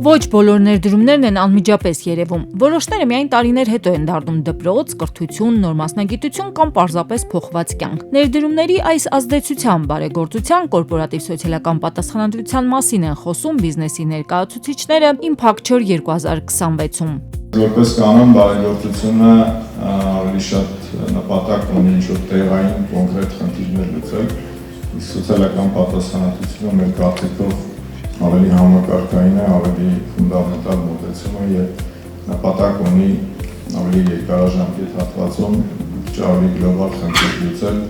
Ոչ բոլոր ներդրումներն են անմիջապես երևում։ Որոշները միայն տարիներ հետո են դառնում դպրոց, կրթություն, նոր մասնագիտություն կամ պարզապես փոխված կյանք։ Ներդրումների այս ազդեցության բարեգործության, կորպորատիվ սոցիալական պատասխանատվության մասին են խոսում բիզնեսի ներկայացուցիչները Impacture 2026-ում։ Որպես կանոն բարեգործությունը ավելի շատ նպատակ ունի ինչ-որ տեղային կոնկրետ խնդիրներ լուծել, իսկ սոցիալական պատասխանատվությունը մեր կարծիքով ավելի համակարգային է, ավելի ֆունդամենտալ մոտեցում է եւ նպատակ ունի ավելի երկարաժամկետ հատվածում ավելի գլոբալ խնդիր լուծել։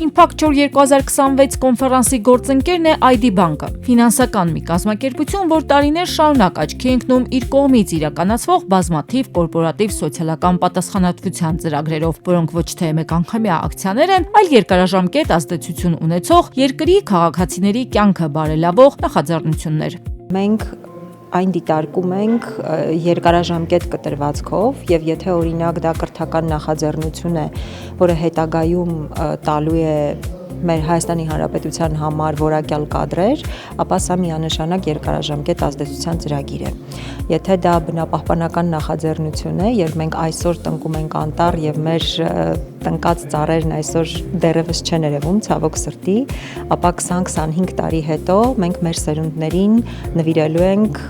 Impacture 2026 կոնֆերանսի գործընկերն է ID Bank-ը, ֆինանսական մի կազմակերպություն, որ տարիներ շարունակ աչքի է ընկնում իր կողմից իրականացվող բազմաթիվ կորպորատիվ սոցիալական պատասխանատվության ծրագրերով, որոնք ոչ թե մեկանգամյա ակցիաներ են, այլ երկարաժամկետ ազդեցություն ունեցող երկրի քաղաքացիների կյանքը բարելավող նախաձեռնություններ։ Մենք այն դիտարկում ենք երկարաժամկետ կտրվածքով եւ եթե օրինակ դա կրթական նախաձեռնություն է, որը հետագայում տալու է մեր Հայաստանի Հանրապետության համար որակյալ կադրեր, ապա սա միանշանակ երկարաժամկետ ազդեցության ծրագիր է։ Եթե դա բնապահպանական նախաձեռնություն է, երբ մենք այսօր տնկում ենք անտառ եւ մեր տնկած ծառերն այսօր դեռևս չեն երևում, ցավոք սրտի, ապա 20-25 տարի հետո մենք մեր սերունդներին նվիրելու ենք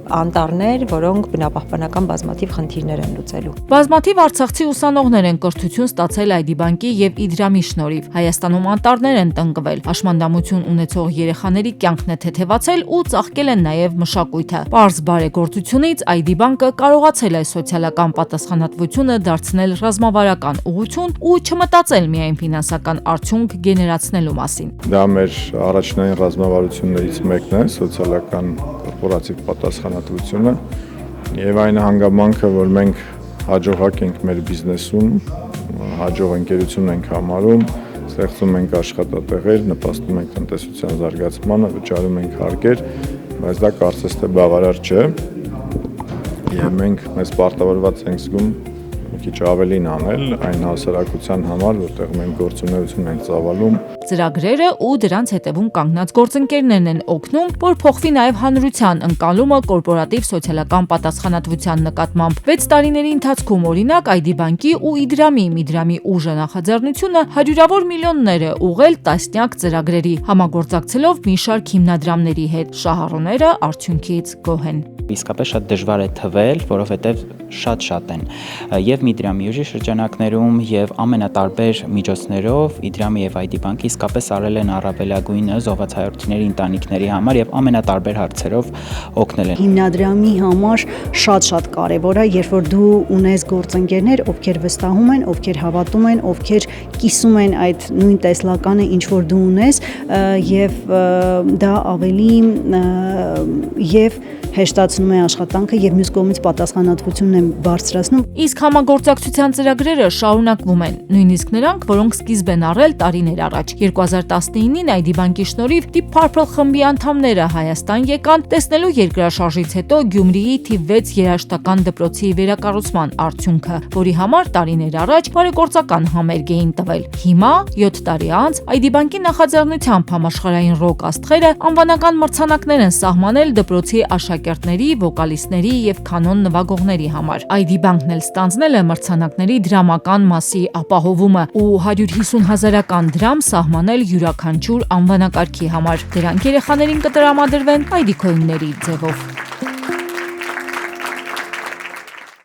անտառներ, որոնք բնապահպանական բազմաթիվ խնդիրներ են լուծելու։ Բազմաթիվ արցախցի ուսանողներ են կրթություն ստացել ID Bank-ի եւ Իդրամի շնորհիվ։ Հայաստանում անտառներ են տնկվել, հաշմանդամություն ունեցող երեխաների կյանքն է թեթևացել ու ծաղկել են նաեւ մշակույթը։ Պարզ բարեգործությունից ID Bank-ը կարողացել է սոցիալական պատասխանատվությունը դարձնել ռազմավարական ուղղություն ու չմտածել միայն ֆինանսական արդյունք գեներացնելու մասին։ Դա մեր առաջնային ռազմավարություններից մեկն է, սոցիալական կորպորատիվ պատասխանատվությունը եւ այն հանգամանքը, որ մենք հաջողակ ենք մեր բիզնեսում, հաջող ընկերություն ենք համարում, ստեղծում ենք աշխատատեղեր, նպաստում ենք տնտեսության զարգացմանը, վճարում ենք հարկեր, բայց դա կարծես թե բավարար չէ եւ մենք մեզ պարտավորված ենք զգում մի քիչ ավելին անել այն հասարակության համար, որտեղ մենք գործունեություն ենք ծավալում։ Ծրագրերը ու դրանց հետևում կանգնած գործընկերներն են օգնում, որ փոխվի նաև հանրության ընկալումը կորպորատիվ սոցիալական պատասխանատվության նկատմամբ։ 6 տարիների ընթացքում օրինակ ID Bank-ի ու Իդրամի ուժը նախաձեռնությունը հարյուրավոր միլիոններ է ուղղել տասնյակ ծրագրերի, համագործակցելով մի շարք հիմնադրամների հետ։ Շահառուները արդյունքից գոհ են։ Իսկապես շատ դժվար է թվել, որովհետև շատ են։ Եվ Իդրամի ուժի շրջանակներում եւ ամենատարբեր միջոցներով Իդրամի եւ ID Bank-ը իսկապես արել են առավելագույնը զոհվածայորդիների ընտանիքների համար եւ ամենատարբեր հարցերով օգնել են։ Հիմնադրամի համար շատ կարեւոր է, երբ որ դու ունես գործընկերներ, ովքեր վստահում են, ովքեր հավատում են, ովքեր կիսում են այդ նույն տեսլականը, ինչ որ դու ունես, եւ դա ավելի եւ հեշտացնում է աշխատանքը եւ մյուս կողմից պատասխանատվությունն է բարձրացնում։ Իսկ համագործակցության ծրագրերը շարունակվում են, նույնիսկ նրանք, որոնք սկիզբ են առել տարիներ առաջ։ 2019-ին ID Bank-ի շնորհիվ Deep Purple խմբի անդամները Հայաստան եկան տեսնելու երկրաշարժից հետո Գյումրիի թիվ 6 երաժշտական դպրոցի վերակառուցման արդյունքը, որի համար տարիներ առաջ բարեգործական համերգ էին տվել։ Հիմա 7 տարի անց ID Bank-ի նախաձեռնությամբ համաշխարհային ռոք աստղերը անվանական մրցանակներ են սահմանել դպրոցի աշակերտների, վոկալիստների եւ կանոն նվագողների համար։ ID Bank-ն էլ ստանձնել է մրցանակների դրամական մասի ապահովումը ու 150,000 դրամ սահմանել յուրաքանչյուր անվանակարգի համար։ Դրանք երեխաներին կտրամադրվեն ID Coin-ների ձևով։